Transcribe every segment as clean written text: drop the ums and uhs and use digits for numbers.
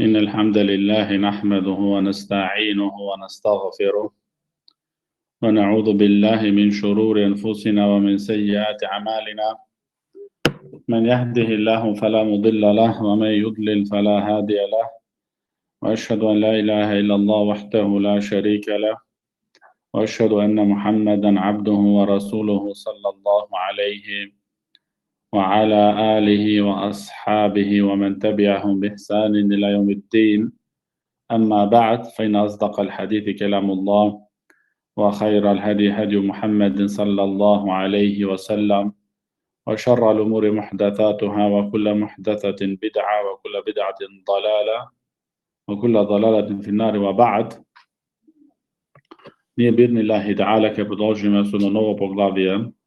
إن الحمد لله نحمده ونستعينه ونستغفره ونعوذ بالله من شرور أنفسنا ومن سيئات أعمالنا من يهده الله فلا مضل له ومن يضلل فلا هادي له وأشهد أن لا إله إلا الله وحده لا شريك له وأشهد أن محمدا عبده ورسوله صلى الله عليه وعلى آله وأصحابه ومن تبعهم بإحسان إلى يوم الدين أما بعد فإن أصدق الحديث كلام الله وخير الهدي هدي محمد صلى الله عليه وسلم وشر الأمور محدثاتها وكل محدثة بدعة وكل بدعة ضلالة وكل ضلالة في النار وبعد. Nije birni Allahi ta'ala ke продолжиме со ново поглавие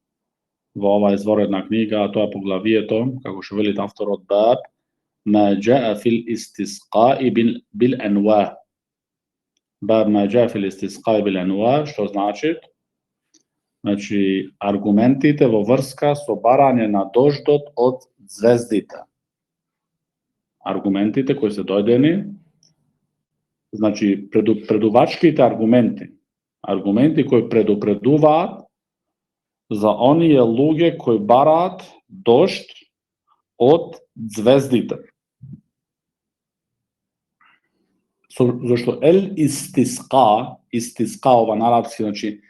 во ова изворедна книга, а тоа е поглавието, како што велит авторот баб, ما جاء في الاستسقاء بالأنواع. باب ما جاء في الاستسقاء بالأنواع, што значи? Значи, аргументите во врска со барање на дождот од звездите. Аргументите кои се дојдени, значи предувачките аргументи. Аргументи кои предупредуваат за оние луѓе кои бараат дожд од звездите. Зашто истисқа ова на арапски, значи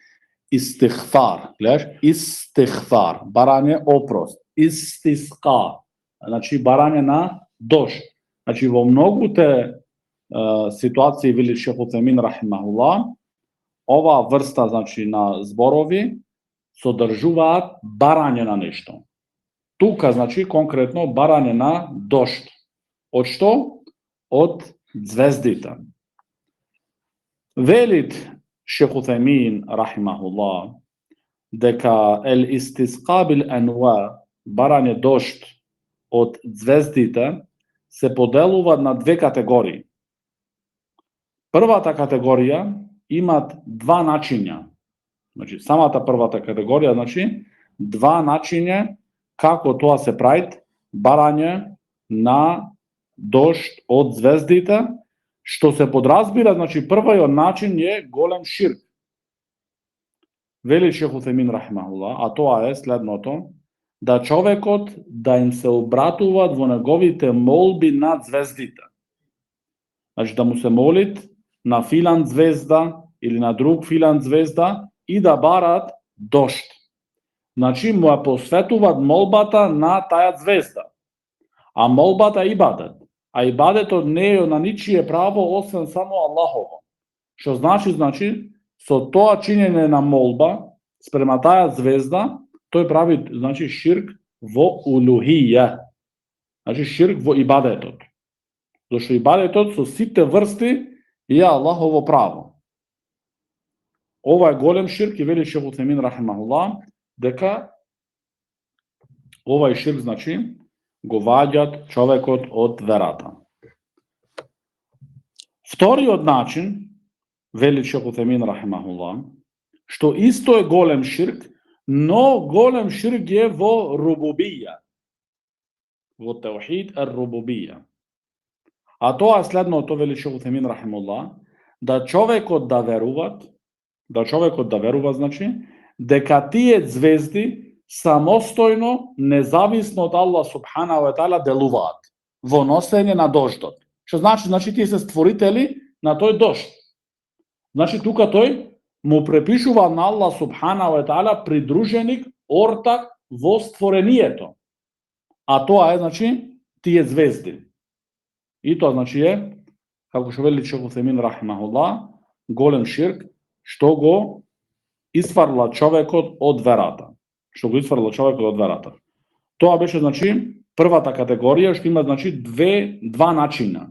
истихфар, гледаш, истихфар, барање опрост, истисқа, значи барање на дожд. Значи во многуте ситуации, вели Шейх Утемин рахимахуллах, ова врста, значи, на зборови содржуваат барање на нешто. Тука, значи, конкретно барање на дожд. Од што? Од звездите. Велит Шейх Утемин рахимахуллах дека ел истисқа бил анва, барање дожд од звездите, се поделува на две категории. Првата категорија имат два начиња. Значи, самата првата категорија, значи, два начиња како тоа се прави, барање на дожд од звездите, што се подразбира, значи, првиот начин е голем ширк. Вели Шейх Утемин рахимахуллах, а тоа е следното, да човекот да им се обратуваат во неговите молби на звездите. Значи, да му се молит на филан звезда или на друг филан звезда и да барат дожд. Значи, му ја посветуваат молбата на таја звезда. А молбата е ибадет. А ибадетот не е на ничие право, освен само Аллахово. Што значи, со тоа чинење на молба спрема таја звезда, тој прави, значи, ширк во улухија. Значи, ширк во ибадетот. Зашто ибадетот со сите врсти е Аллахово право. Ова е голем ширк и вели Шейх Утемин рахимахуллах дека овај ширк, значи, го ваѓат човекот од верата. Вториот начин, вели Шейх Утемин рахимахуллах, што исто е голем ширк, но голем ширк е во рубубија, во таухид ар-рубубија. А тоа е следното, вели Шейх Утемин рахимахуллах, да човекот да верува, значи, дека тие звезди самостојно, независно од Аллах субханаху ва таала делуваат во носење на дождот. Што значи тие се створители на тој дожд. Значи тука тој му препишува на Аллах субханаху ва таала придруженик, ортак во створението. А тоа е, значи, тие звезди. И тоа, значи, е, како што вели Шейх Утемин рахимахуллах, голем ширк, што го исфарла човекот од верата. Тоа беше, значи, првата категорија, што има, значи, два начина.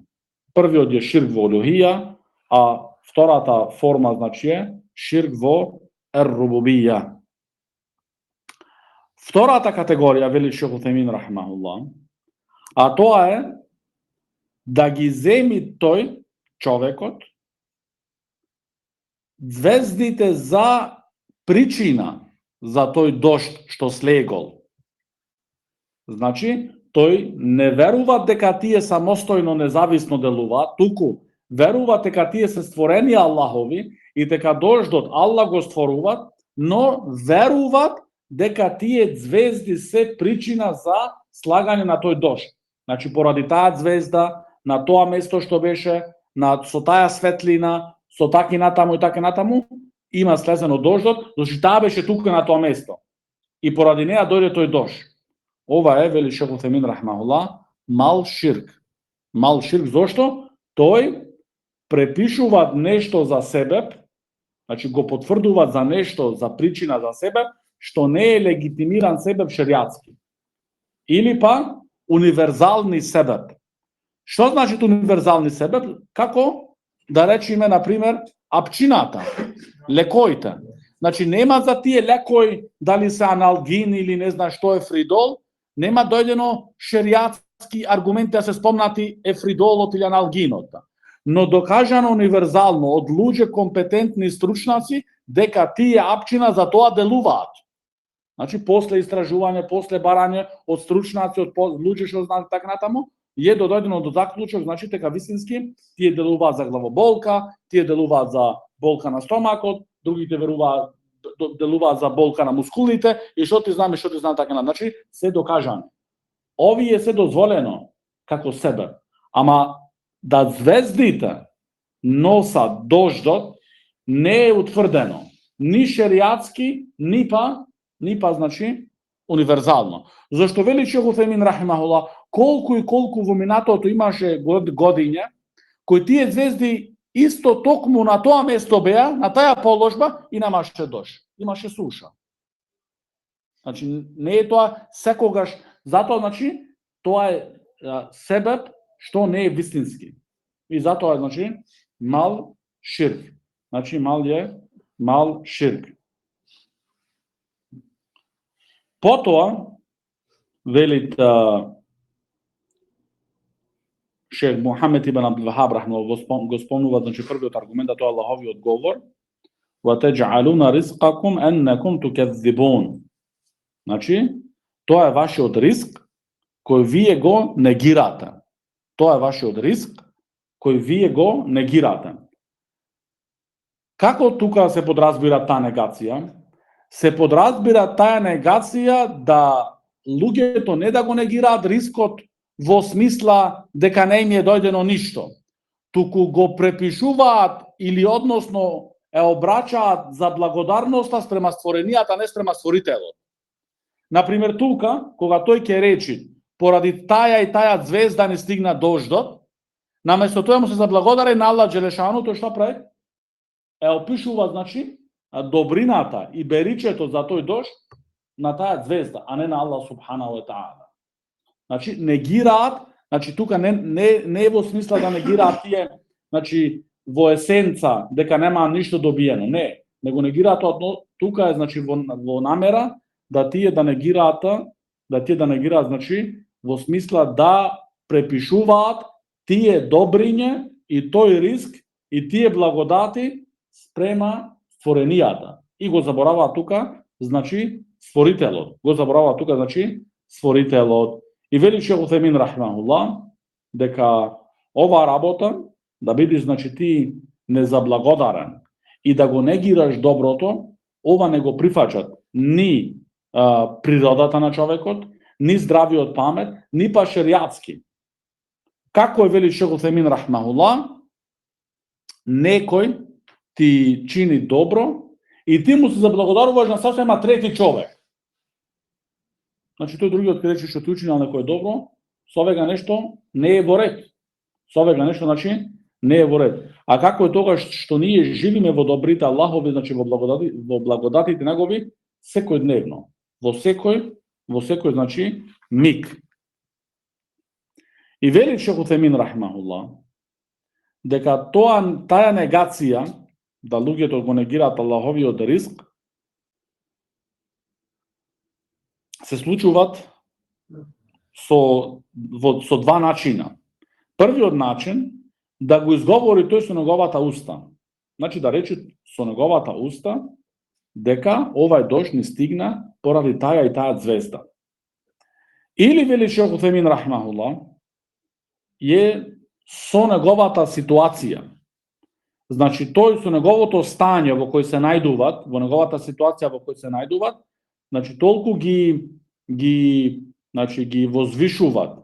Првиот е ширк во улухија, а втората форма, значи, е ширк во ар-рубубија. Втората категорија, вели Шейх Утемин рахимахуллах, а тоа е да ги земи тој човекот звездите за причина за тој дожд што слегол. Значи, тој не верува дека тие самостојно независно делуваат, туку верува дека тие се створени Аллахови и дека дождот Аллах го створува, но веруваат дека тие звезди се причина за слагање на тој дожд. Значи, поради таа звезда, на тоа место што беше, со таа светлина, со таки натаму и таки натаму, има слезено дождот, значи таа беше тука на тоа место. И поради неа дојде тој дожд. Ова е, вели Шейх Утемин рахмахуллах, мал ширк. Мал ширк, зошто? Тој препишува нешто за себе, значи го потврдува за нешто, за причина за себе, што не е легитимиран себеб шеријатски. Или па универзални себеб. Што значи универзални себеб? Како да речеме, например, апчината, лекоите. Значи нема за тие лекои, дали се аналгин или не знам што е фридол, нема дојдено шеријатски аргументи да се спомнати ефридолот или аналгинот. Но докажано универзално од луѓе компетентни стручнаци дека тие апчина за тоа делуваат. Значи после истражување, после барање од стручнаци, од луѓе што знаат така натаму, е дојдено до заклучок, значи дека вистински тие делуваат за главоболка, тие делуваат за болка на стомакот, другите делуваат за болка на мускулите и што ти знаме така на. Значи се докажано. Овие се дозволено како себе. Ама да звездите носат дождот не е утврдено ни шеријатски, ни па значи универзално. Зашто вели Шейх Утемин рахимахуллах, колку и колку во минатото имаше годиња кои тие звезди исто токму на тоа место беа, на таа положба и немаше дожд, имаше суша. Значи не е тоа секогаш, затоа значи тоа е себеб што не е вистински. И затоа значи мал ширк. Значи мал ширк. Потоа велит Шейх Мухамед ибн Абдул Вахаб рахмахуллах го спомнува, значи првиот аргумент да тоа Аллаховиот говор: "Ва тадж'алуна ризқакум аннакум туказзибун." Значи тоа е вашиот риск кој вие го негирате. Тоа е вашиот риск кој вие го негирате. Како тука се подразбира таа негација? Се подразбира таа негација да луѓето не да го негираат рискот во смисла дека не им е дојдено ништо, туку го препишуваат или односно е обрачаат за благодарноста спрема створенијата, не спрема створителот. Например, тука, кога тој ќе речи, поради таа и таа звезда не стигна дождот, наместо тоа му се заблагодари на Аллах Джелешану, тој што прави? Е опишува, значи, добрината и беричето за тој дожд на таа звезда, а не на Аллах субханаху ва таала. Значи негираат, значи тука не е во смисла да негираат тие, значи во есенца дека нема ништо добиено, не, него негираат тука е значи во намера да тие да негираат, значи во смисла да препишуваат тие добриње и тој риск и тие благодати спрема створенијата. И го забораваат тука, значи створителот. Го забораваат тука, значи створителот. И вели Шейх Утемин рахимахуллах дека ова работа да бидеш, значи ти незаблагодарен и да го негираш доброто, ова не го прифаќат ни природата на човекот, ни здравиот памет, ни па шеријатски. Како е вели Шейх Утемин рахимахуллах, некој ти чини добро и ти му се заблагодаруваш на сасема трети човек. Значи тој другиот ќе рече што ти учинал некој добро, со вега нешто не е во ред. Со вега нешто, значи, не е во ред. А како е тогаш што ние живиме во добрите Аллахови, значи во благодатите негови, секојдневно. Во секој, значи, миг. И вели Шейх Утемин рахимахуллах дека таа негација, да луѓето го негираат Аллаховиот риск, се случуваат со два начина. Првиот начин да го изговори тој со неговата уста. Значи да рече со неговата уста дека овај дожд ни стигна поради таа и таа звезда. Или вели Шейх Утемин рахмахуллах, е со неговата ситуација. Значи, тој со неговото стање во кој се најдуват, во неговата ситуација во кој се најдуват, значи, толку ги возвишуват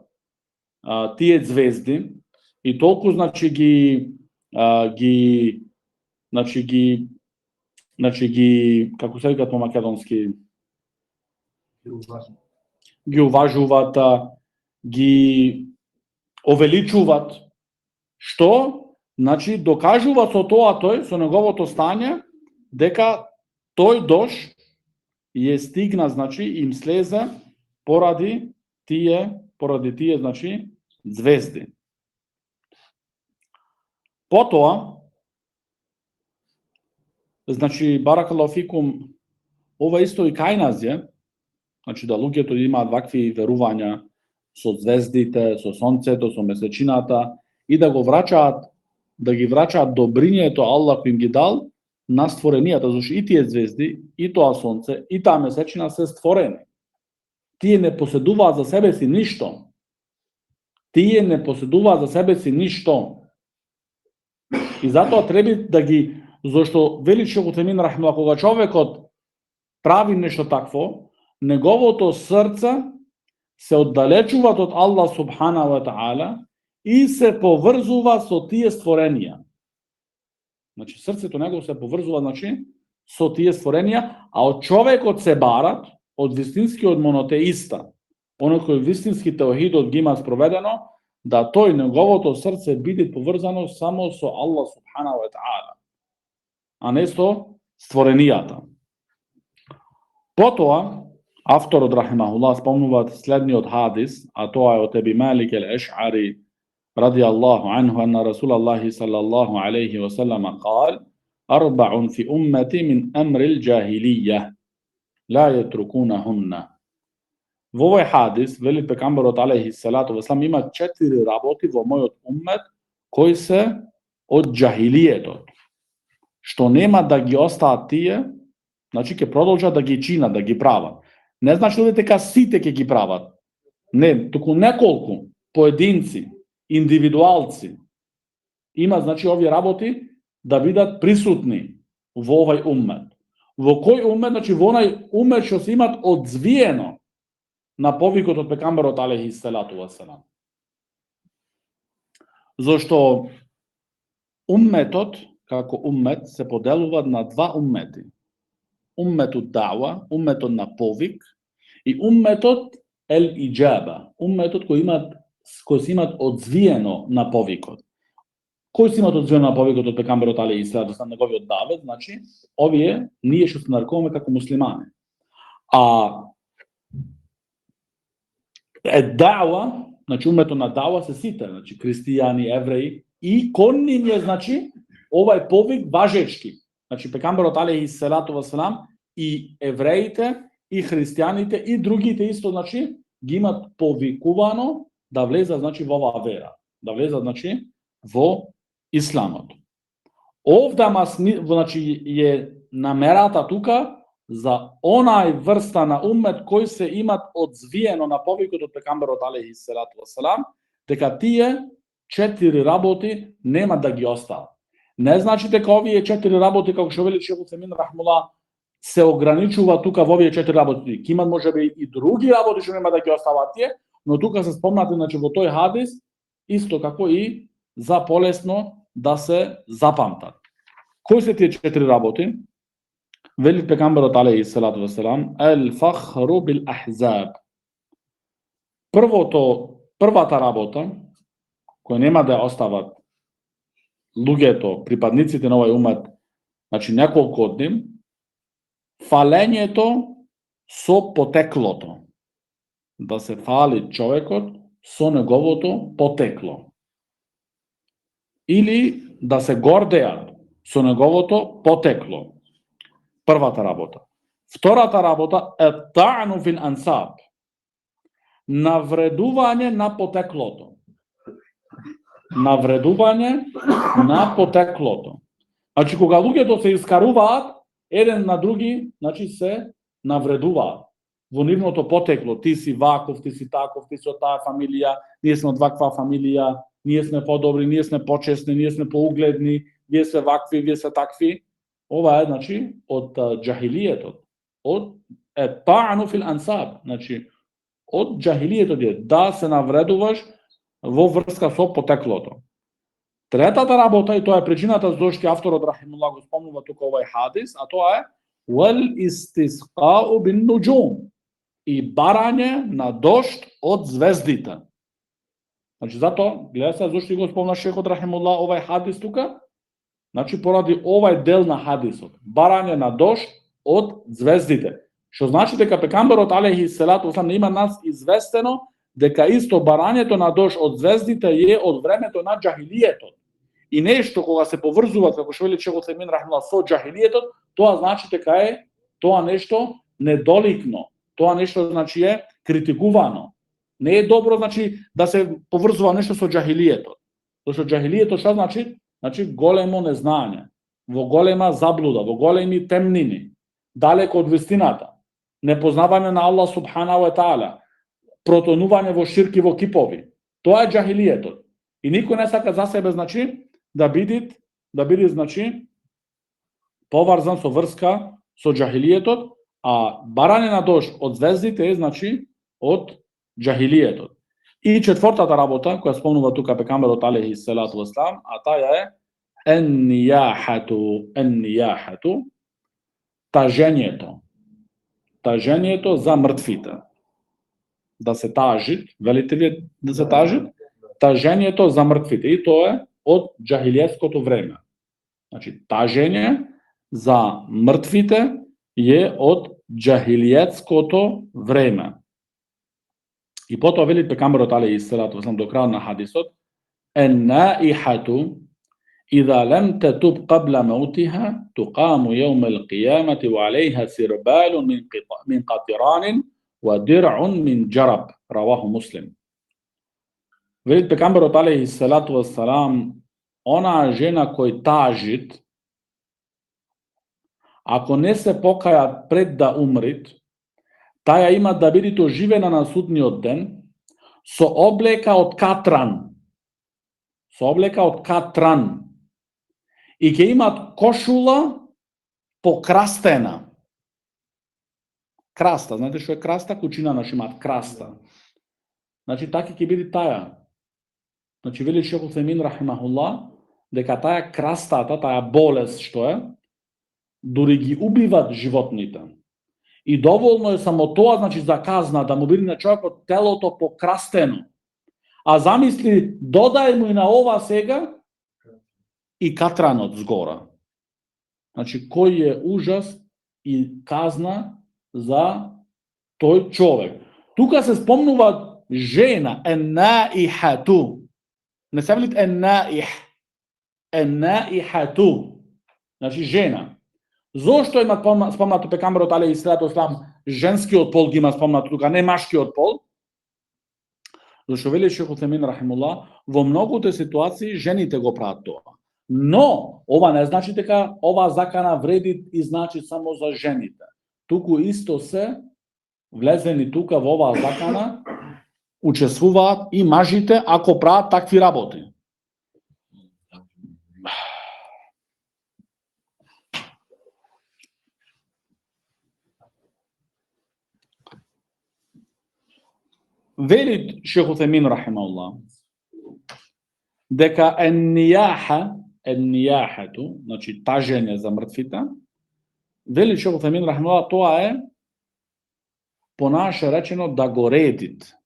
тие звезди и толку, значи, како се викат по македонски, ги уважуват, ги овеличуват, што, значи, докажува со тоа тој, со неговото стање, дека тој дош е стигна, значи, им слезе поради тие, значи, звезди. Потоа, значи, баракаллаху фикум, ова исто и кај нас е, значи, да луѓето имаат вакви верувања со звездите, со сонцето, со месечината и да го врачаат, да ги врачаат добрињето Аллах им ги дал на створенијата, зашто и тие звезди, и тоа сонце, и таа месечина се створени. Тие не поседуваат за себе си ништо. Тие не поседуваат за себе си ништо. И затоа треба да ги, зашто вели Шейх Утемин рахмахуллах, кога човекот прави нешто такво, неговото срце се оддалечуваат од Аллах субханаху ва таала и се поврзува со тие створенија. Значи, срцето него се поврзува, значи, со тие створенија, а од човекот се барат, од вистинскиот монотеиста, оној кој вистински теохидот ги има спроведено, да тој неговото срце биде поврзано само со Аллах субханаху ва таала, а не со створенијата. Потоа, авторот рахимахуллах спомнуваат следниот хадис, а тоа е од Еби Малик ал-Еш'ари радијаллаху анху, анна Расулаллахи саллаллаху алейхи ва саллама кал: "Арба'ун фи уммати мин амрил џахилија, ла јетрукунахунна." Во овој хадис, вели пекамберот алейхи салату ва салам, има 4 работи во мојот уммет кои се од џахилијетот, што нема да ги остаат тие, значи ќе продолжат да ги чинат, да ги прават. Не значи дека сите ќе ги прават. Не, туку неколку поединци, индивидуалци има, значи, овие работи да бидат присутни во овај уммет. Во кој уммет? Значи во онај уммет што се имат одзвиено на повикот од пекамберот алейхи салату ва салам. Зошто умметот, како уммет, се поделува на два уммети. Умметот даъва, умметот на повик, и умметот ел-иджаба, умметот кои се имат одзвиено на повикот. Кои се имат одзвиено на повикот од пекамберот алейхи салату ва салам, неговиот давет, значи, овие ние што се нарекуваме како муслимани. А даъва, значи умметот на даъва се сите, значи христијани, евреи, и кон ним е, значи, овај повик важечки. Значи, пекамберот алейхи салату ва салам и евреите, и христијаните, и другите исто, значи, ги имат повикувано да влезат, значи, во оваа вера. Да влезат, значи, во исламот. Овда, значи, е намерата тука за онај врста на уммет кој се имат одзвиено на повикот од пекамберот алейхи салату ва салам, дека тие 4 работи нема да ги остават. Не значи дека овие 4 работи, како што вели Шейх Утемин рахмуллах, се ограничува тука во овие 4 работи. Ки имат можеби и други работи што нема да ги остават тие, но тука се спомнати, значи, во тој хадис, исто како и за полесно да се запамтат. Кои се тие 4 работи? Вели пекамберот алейхи салату ва салам: "Ел-фахру бил-ахзаб." Првата работа која нема да остават луѓето, припадниците на овај умет, значи неколку од нив, фалењето со потеклото. Да се фали човекот со неговото потекло. Или да се гордеат со неговото потекло. Првата работа. Втората работа е та'ну фил ансаб. Навредување на потеклото. Навредување на потеклото. Значи, кога луѓето се искаруваат еден на други, значи се навредуваат. во нивното потекло, ти си ваков, ти си таков, ти си од таа фамилија, ние сме од ваква фамилија, ние сме подобри, ние сме почесни, ние сме поугледни, вие се вакви, вие се такви. Ова е, значи, од џахилијетот, од та'ну фил ансаб, значи, од џахилијетот е да се навредуваш во врска со потеклото. Третата работа, и тоа е причината зашто авторот рахимуллах го спомнува тука овој хадис, а тоа е вал истисқау бин нуџум, и барање на дожд од звездите. Значи затоа, гледате зашто го спомна шехот рахимуллах овој хадис тука, значи поради овој дел на хадисот, барање на дожд од звездите. Што значи дека пекамберот алейхи селату васелам има нас известено дека исто барањето на дожд од звездите е од времето на џахилијетот. И нешто кога се поврзуваат, како што вели шехот Утхајмин рахимуллах, со џахилијетот, тоа значи дека е тоа нешто недоликно, тоа нешто значи е критикувано. Не е добро значи да се поврзува нешто со џахилијетот. Зашто џахилијетот што значи? Значи големо незнање, во голема заблуда, во големи темнини, далеко од вистината, непознавање на Аллах субханаху ва таала, протонување во ширки, во кипови. Тоа е џахилијетот. И никој не сака за себе значи да биде значи поврзан со врска со џахилијетот, а барање на дожд од звездите е значи од џахилијетот. И четвртата работа која спомнува тука пекамберот алейхи селату васелам, а таа е ен-нијахату, тажењето за мртвите. Да се тажи, велите ви да се тажи, тажењето за мртвите, и тоа е од џахилијетското време. Значи, тажење за мртвите е од џахилијетското време. И потоа вели пекамберот алейхи селату васелам до крајот на хадисот, ен-наихату إذا لم تتب قبل موتها تقام يوم القيامة وعليها سربال من قطران ودرع من جرب. رواه مسلم. Вели пекамберот алейхи селату вассалам, онаа жена кој тажит, ако не се покаја пред да умрит, таја има да биде оживена на судниот ден со облека од катран. И ќе имат кошула покрастена. Краста, знаете што е краста? Кучина наши имаат краста. Значи така ќе биде таја. Значи вели шехот Утхајмин рахимахуллах дека таја крастата, таја болест што е, дури ги убиват животните. И доволно е само тоа, значи за казна, да му биде на човекот телото покрастено. А замисли, додај му и на ова сега и катранот згора. Значи, кој е ужас и казна за тој човек. Тука се спомнува жена, ен-наихату. Не се вели ен-наих. Ен-наихату. Значи, жена. Зошто има спомнато пекамберот алейхи селату васелам, женскиот пол ги има спомнато тука, не машкиот пол? Зашто вели шехот Утхајмин рахимуллах, во многуте ситуации жените го прават тоа. Но, ова не значи дека ова закана вреди и значи само за жените. Туку исто се влезени тука во оваа закана, учествуваат и мажите ако прават такви работи. Вели шехот Утхајмин рахимахуллах дека ен-нијахату, значи тажење за мртвите, вели шехот Утхајмин рахимахуллах, тоа е понаше речено да го редит,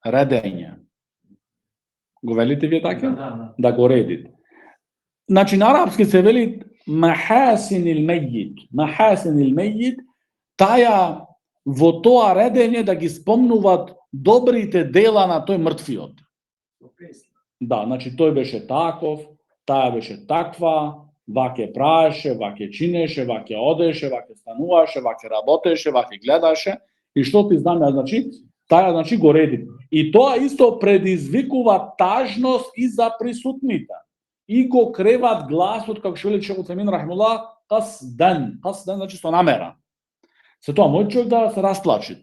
редење. Го велите вие така? Да го редит. Значи на арапски се вели махасинил мејит, таја во тоа редење да ги спомнуваат добрите дела на тој мртвиот. Да, значи тој беше таков, таа беше таква, ваќе праеше, ваќе чинеше, ваќе одеше, ваќе стануваше, ваќе работеше, ваќе гледаше, и што ти знаме, значи, таја значи го реди. И тоа исто предизвикува тажност и за присутните. И го креват гласот, како што вели шехот Утхајмин рахимахуллах, касдан значи со намера. Се тоа мој човек да се расплачи.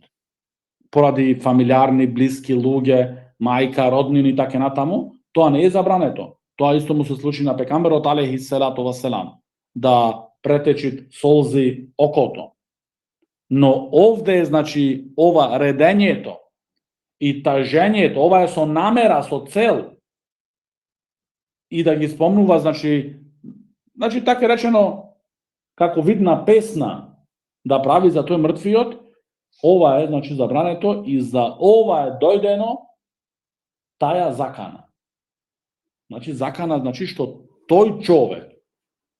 поради фамилиарни, блиски луѓе, мајка, роднини и така натаму, тоа не е забрането. Тоа исто му се случи на пекамберот алейхи селату васелам, да претечи солзи окото. Но овде е, значи, ова редењето и тажењето, ова е со намера, со цел, и да ги спомнува, значи така речено, како вид на песна, да прави за тој мртвиот, ова е, значи, забрането и за ова е дојдено таја закана. Значи, закана, значи, што тој човек,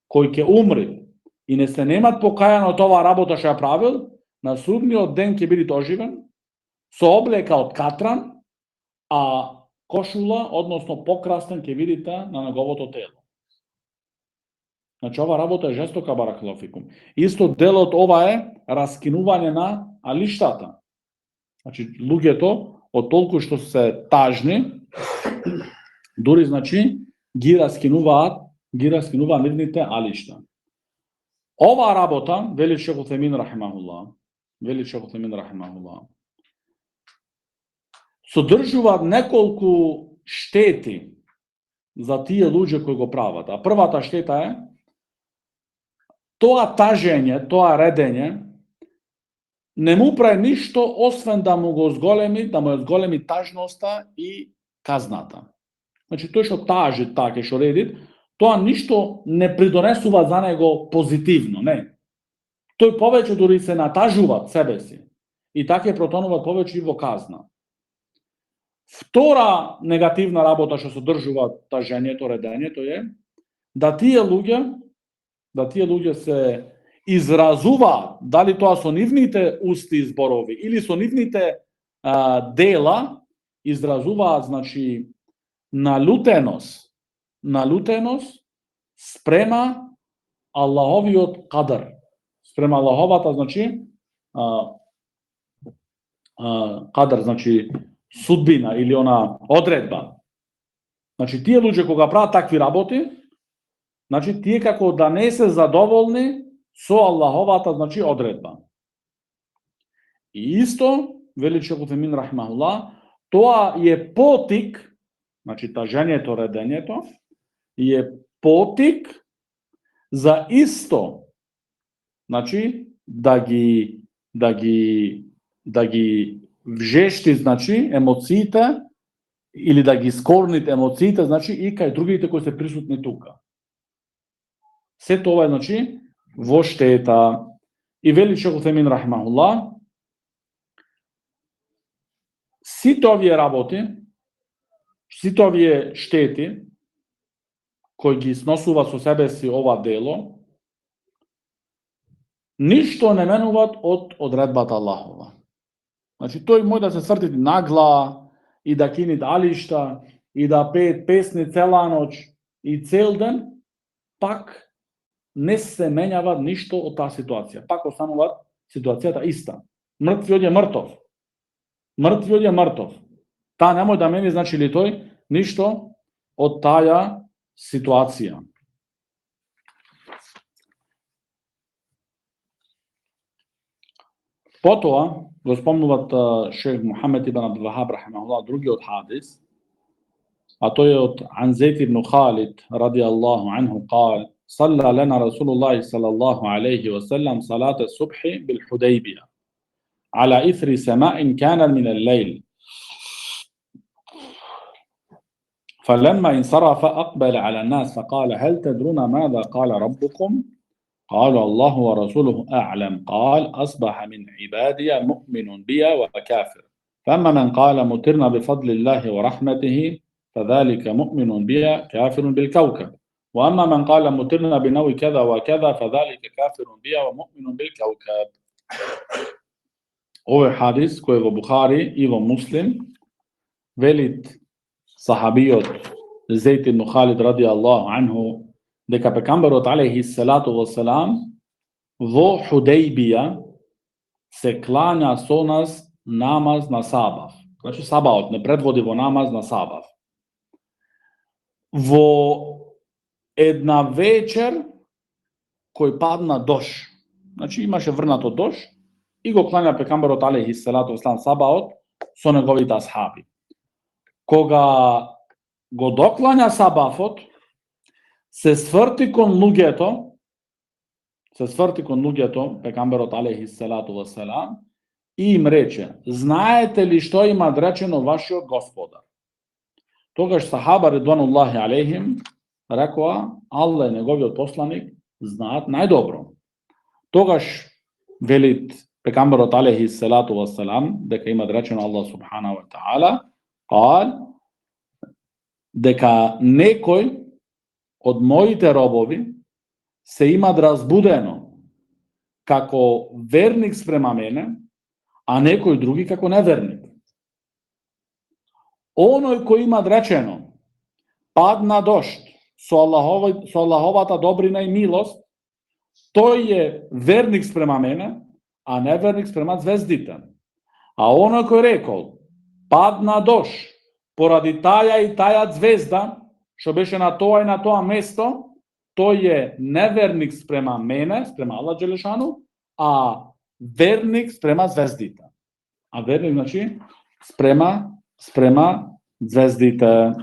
кој ќе умри и не се немат покајано од оваа работа што ја правил, на судниот ден ќе биде оживен, со облека од катран, а кошула, односно покрастен, ќе видите на неговото тело. Значи, ова работа е жестока, баракалофикум. Исто дел од ова е раскинување на алиштата. Значи, луѓето, од толку што се тажни, дури, значи, ги раскинуваат нивните алишта. Ова работа, вели Шейх Утемин рахимахуллах, содржуваат неколку штети за тие луѓе кои го прават. А првата штета е тоа тажење, тоа редење не му прави ништо освен да му го зголеми тажноста и казната. Значи, тој што тажи така што реди, тоа ништо не придонесува за него позитивно, не. Тој повеќе дури се натажува себе си и така протонува повеќе и во казна. Втора негативна работа што содржува тажењето, редењето е да тие луѓе се изразуваат, дали тоа со нивните усти и зборови или со нивните дела, изразуваат, значи, налутеност спрема Аллаховиот кадар, спрема Аллаховата, значи, кадар, значи, судбина или она одредба. Значи, тие луѓе кога прават такви работи, значи, тие како да не се задоволни со Аллаховата, значи, одредба. И исто, вели Шейх Утемин рахимахуллах, тоа е потик, значи, тажењето, редењето, е потик за исто, значи, да ги вжешти, значи, емоциите, или да ги скорните емоциите, значи, и кај другите кои се присутни тука. Се тоа е, значи, во штета. И вели Шейх Утемин рахимахуллах, сите овие работи, сите овие штети, кои ги сносува со себе си ова дело, ништо не менуваат од одредбата Аллахова. Значи, тој може да се сврти нагла, и да кини алишта, и да пеет песни цела ноќ и цел ден, пак не се менјава ништо од таа ситуација. Пак останува ситуацијата иста. Мртвиот е мртов. Таа немој да мени, значи ли тој, ништо од таа ситуација. Потоа го спомнуват шейх Мухамед ибн Абдул Вахаб рахимахуллах другиот хадис, а тој е од Ан Зейд ибн Халид радијаллаху анху قال صلى لنا رسول الله صلى الله عليه وسلم صلاة الصبح بالحديبية على إثر سماء كان من الليل فلما انصرف أقبل على الناس فقال هل تدرون ماذا قال ربكم؟ قالوا الله ورسوله أعلم. قال أصبح من عبادي مؤمن بي وكافر فأما من قال مطرنا بفضل الله ورحمته فذلك مؤمن بي كافر بالكوكب وأما من قال مطرنا بنوي كذا وكذا فذلك كافر بي ومؤمن بالكوكب. Ovo je hadis koji je во Buhari i во Muslim, велит сахабиот Зейд ибн Халид радијаллаху анху дека пекамберот алейхи салату вассалам во Худејбија се клања со нас намаз на сабав. Значи сабаот не предводи во намаз на сабав. Во една вечер кој падна дош. Значи имаше врнато дош и го клања пекамберот алейхи селату веселам сабаот со неговите асхаби. Кога го доклања сабафот, се сврти кон луѓето, пекамберот алейхи селату веселам, и им рече: знаете ли што има речено вашиот господар? Тогаш сахаба редвануллахи алейхим рекоа: Аллах и неговиот посланик знаат најдобро. Тогаш велит пекамберот алейхи селату веселам дека има речено Аллах субханаху ва таала, кал дека некој од моите робови се има разбудено како верник спрема мене, а некој други како неверник. Оној кој има речено падна дожд со Аллаховата добрина и милост, тој е верник спрема мене, а неверник спрема звездите. А оној кој рекол падна дожд поради таја и таја звезда, што беше на тоа и на тоа место, тој е неверник спрема мене, спрема Аллах Джелешану, а верник спрема звездите. А верник, значи, спрема звездите.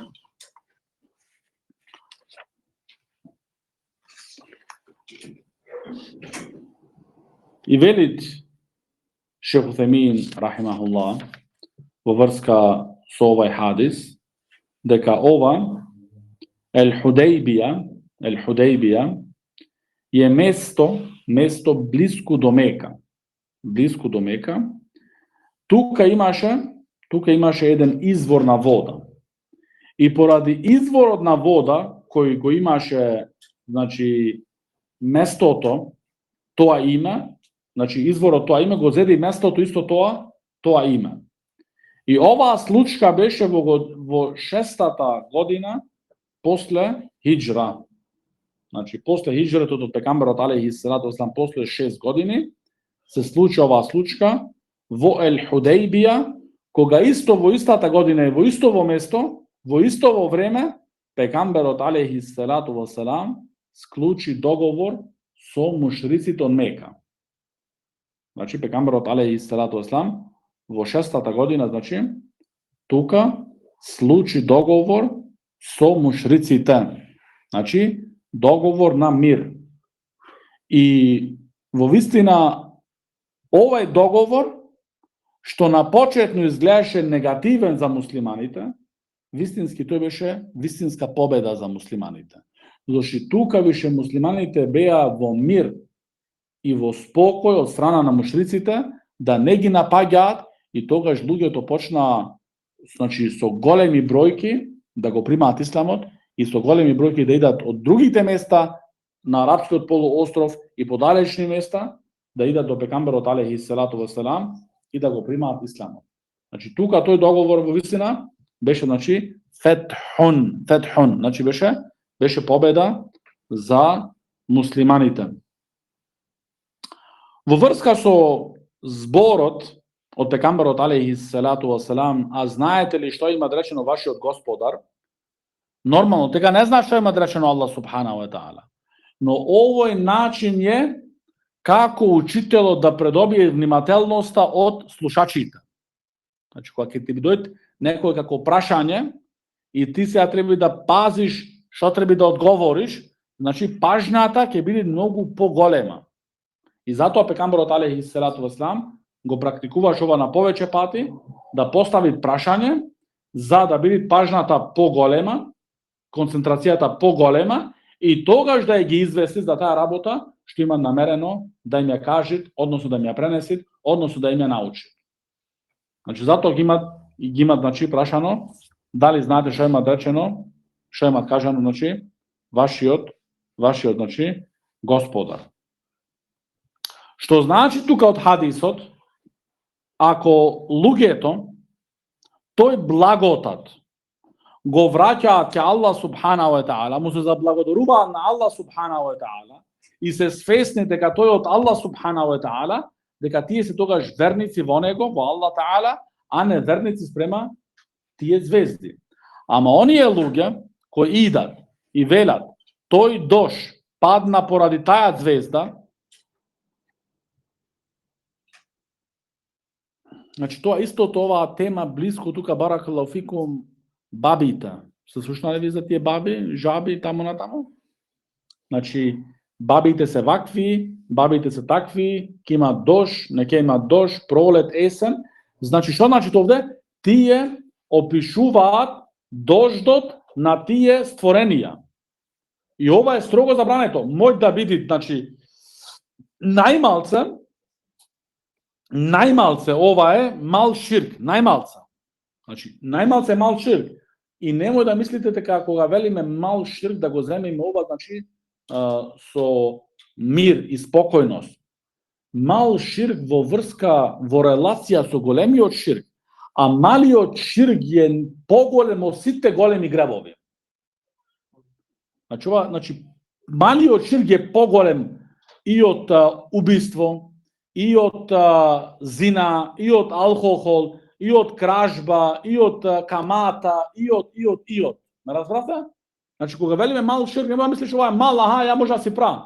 И велит Шейх Утемин, рахимахуллах, во врска со овај хадис, дека ова Ел-Худейбија е место блиску до Мека. Тука имаше еден извор на вода. И поради изворот на вода кој го имаше, значи, местото, тоа име, значи изворот тоа име го зеде и местото исто тоа име. И оваа случка беше во 6-та година после хиџра. Значи, после хиџретот од пекамберот алейхи селату веселам, после 6 години, се случи оваа случка во Ел-Худейбија, кога исто во истата година и во истово место, во истово време, пекамберот алейхи селату веселам склучи договор со мушриците од Мека. Значи, пекамберот алейхи селату веселам во 6-та година, значи, тука случи договор со мушриците. Значи, договор на мир. И во вистина овај договор, што напочетно изгледаше негативен за муслиманите, вистински тој беше вистинска победа за муслиманите. Зашто тука више муслиманите беа во мир и во спокој од страна на мушриците, да не ги напаѓаат, и тогаш луѓето почнаа, значи, со големи бројки да го примаат исламот и со големи бројки да идат од другите места на арапскиот полуостров и подалечни места да идат до пекамберот алейхи селату веселам и да го примаат исламот. Значи, тука тој договор во вистина беше, значи, фетхун, значи беше победа за муслиманите. Во врска со зборот од пекамберот алейхи селату веселам, а знаете ли што има речено вашиот господар? Нормално, тега не знаеш што има речено Аллах субханаху ва таала. Но овој начин е како учителот да придобие внимателноста од слушачите. Значи, кога ќе ти дојде некој како прашање и ти сега треба да пазиш што треба да одговориш, значи пажната ќе биде многу поголема. И затоа пекамберот алейхи селату веселам го практикуваш ова на повеќе пати, да постави прашање, за да биде пажната поголема, концентрацијата поголема, и тогаш да ги извести за таа работа што има намерено да им ја кажат, односно да им ја пренесат, односно да им ја научат. Значи, затоа ги имат, значи, прашано, дали знаете што има речено, што има кажано, значи, вашиот, значи, господар. Што значи тука од хадисот, ако луѓето, тој благодат го враќаат ке Аллах субханаху ва таала, му се заблагодаруваат на Аллах субханаху ва таала и се свесни дека тој од Аллах субханаху ва таала, дека тие се тогаш верници во него, во Аллах таала, а не верници спрема тие звезди. Ама оние луѓе кои идат и велат тој дожд падна поради таа звезда, Значи тоа истото оваа тема близко тука баракаллаху фикум бабите. Се слушнали ви за тие баби, жаби таму натаму? Значи бабите се вакви, бабите се такви, ќе има дош, не ќе има дош, пролет, есен. Значи што значи овде? Тие опишуваат дождот на тие створенија. И ова е строго забрането. Може да биде, значи, најмалце ова е мал ширк, најмалце. Значи, најмалце е мал ширк. И немој да мислите дека кога велиме мал ширк да го земеме ова, значи, со мир и спокојност. Мал ширк во врска, во релација со големиот ширк, а малиот ширк е поголем од сите големи гревови. Значи, малиот ширк е поголем и од убиство, и од зина, и од алкохол, и од кражба, и од камата, и од. Ме разбравте? Значи, кога велиме мал ширк, нема мислиш ова е мал, ја може да си правам.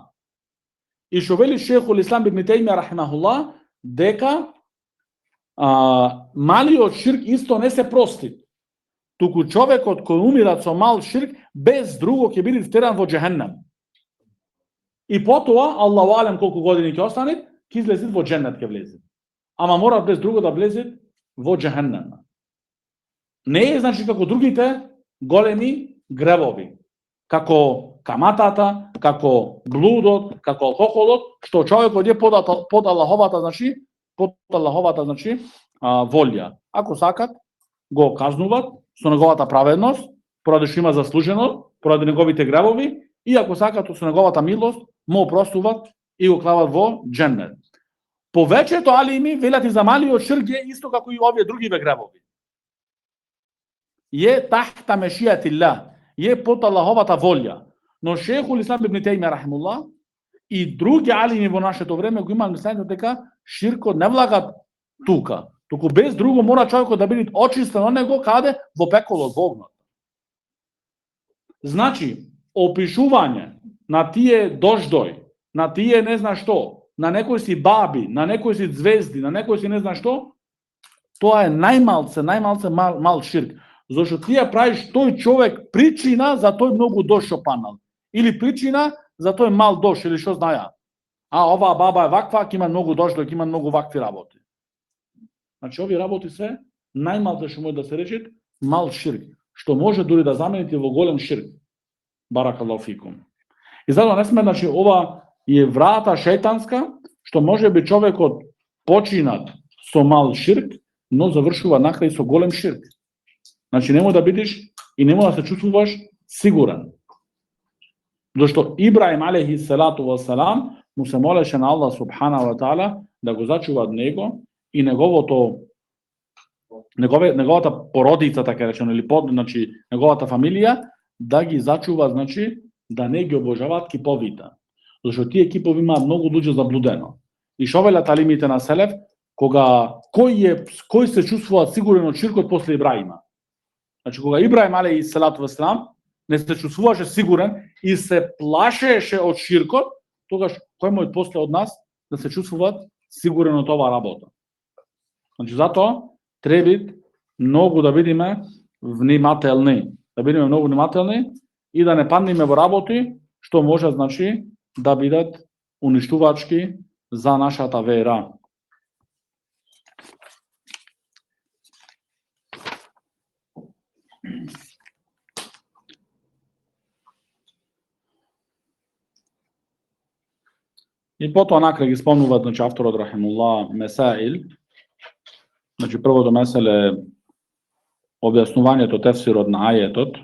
И што вели шейхул Ислам ибн Тајмија рахимахуллах, дека малиот ширк исто не се прости. Туку човекот кој умира со мал ширк, без друго ќе биде втеран во џехеннем. И потоа, Аллаху алем колку години ќе остане, ќе излезе во џеннет ќе влезе. Ама мора без друго да влезе во џехеннем. Не е значи како другите големи гревови, како каматата, како блудот, како алкохолот, што човекот е под Аллаховата, значи волја. Ако сакат, го казнуват со неговата праведност, поради што има заслужено, поради неговите гревови, и ако сакат со неговата милост, му опростуват и го клават во џеннет. Повеќето алими велат и за малиот ширк е исто како и овие други гревови. Е тахта мешијатилlah, е под Аллаховата волја. Но шейхул Ислам ибн Тајмија рахимуллах и други алими во нашето време го имаат мислењето дека ширкот не влагат тука, туку без друго мора човекот да биде очистен од него каде во пеколот, во огнот. Значи, опишување на тие дождој, на тие не знам што, на некои си баби, на некои си звезди, на некои си не знам што, тоа е најмалце мал ширк. Зашто ти ја правиш тој човек причина за тој многу дош што панал. Или причина за тој мал дош, или што знаја. Оваа баба е ваква, ќе има многу дождој, ќе има многу вакви работи. Значи, овие работи се најмалце што може да се рече мал ширк, што може дури да замените во голем ширк. Баракаллаху фикум. И затоа не сме, значи, ова е врата шејтанска, што може би човекот починат со мал ширк, но завршува накрај со голем ширк. Значи, немој да бидеш и немој да се чувствуваш сигурен. Зашто Ибраим алейхи салату ва салам му се молеше на Аллах субханаху ва таала да го зачува од него и неговата породица, така речено, или значи неговата фамилија, да ги зачува, значи да не ги обожаваат киповите. Зашто тие кипови имаат многу луѓе заблудено. И што велат алимите на селеф, кој се чувствува сигурен од ширкот после Ибраима. Значи, кога Ибраим алейхи салату ва салам не се чувствуваше сигурен и се плашеше од ширкот, тогаш кој може после од нас да се чувствуваат сигурен од оваа работа. Значи, затоа треба многу да бидеме внимателни, и да не паднеме во работи што може, значи, да бидат уништувачки за нашата вера. И потоа накрај ги спомнуваат, значи, авторот рахимуллах месаил. Значи, првото меселе објаснувањето тефсирот на ајетот,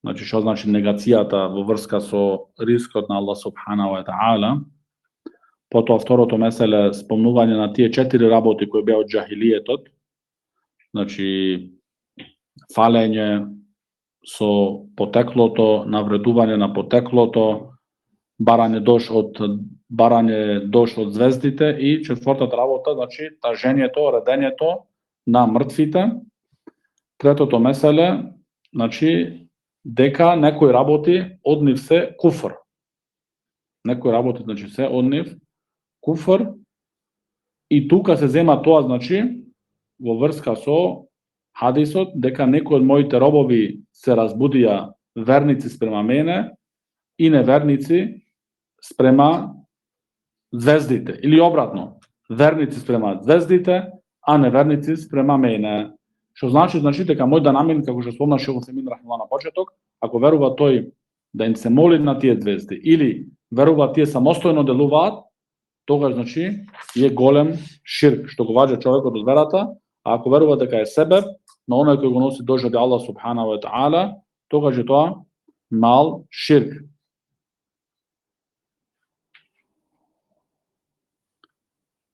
значи што значи негацијата во врска со рискот на Аллах субханаху ва таала. Потоа второто меселе спомнување на тие 4 работи кои беа од џахилиетот, значи фалење со потеклото, навредување на потеклото, барање дош од звездите и четвртата работа, значи тажењето, редењето на мртвите. Третото меселе, значи дека некои работи од нив се куфр. Некои работи, значи, се од нив куфр. И тука се зема тоа, значи, во врска со хадисот дека некои од моите робови се разбудија верници спрема мене и неверници спрема звездите, или обратно, верници спрема звездите, а неверници спрема мене. Што значи дека мој данамин, како што спомна Шейх Усаймин рахмеллах на почеток, ако верува тој да им се моли на тие звезди или верува тие самостојно делуваат, тогаш значи е голем ширк што го ваѓа човекот од верата, а ако верува дека е себеб на оној кој го носи дожд Аллах субханаху ва таала, тогаш е тоа мал ширк.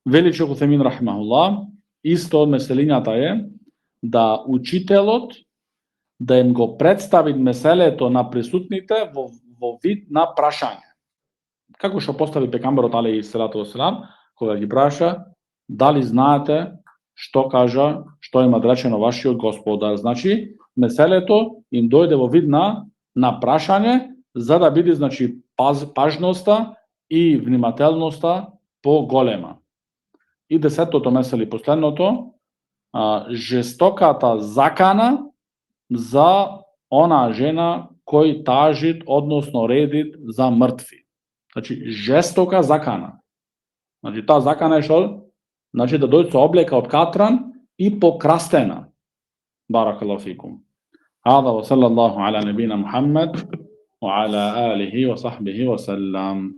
Вели Шейх Усаймин рахимахуллах, исто од меселињата е да учителот да им го представи меселето на присутните во вид на прашање. Како што постави пекамберот алейхи селату васелам, кога ги праша дали знаете што кажа, што има речено вашиот Господар. Значи, меселето им дојде во вид на прашање, за да биде значи пажноста и внимателноста поголема. И 10-тото месели, последното, жестоката закана за онаа жена кој тажит, односно редит за мртви. Значи, жестока закана. Значи, таа закана е што? Значи, да дојде со облека од катран и покрастена. Баракаллаху фикум. Хада ва саллаллаху ала набина Мухаммад ва ала алихи ва сахбихи ва саллам.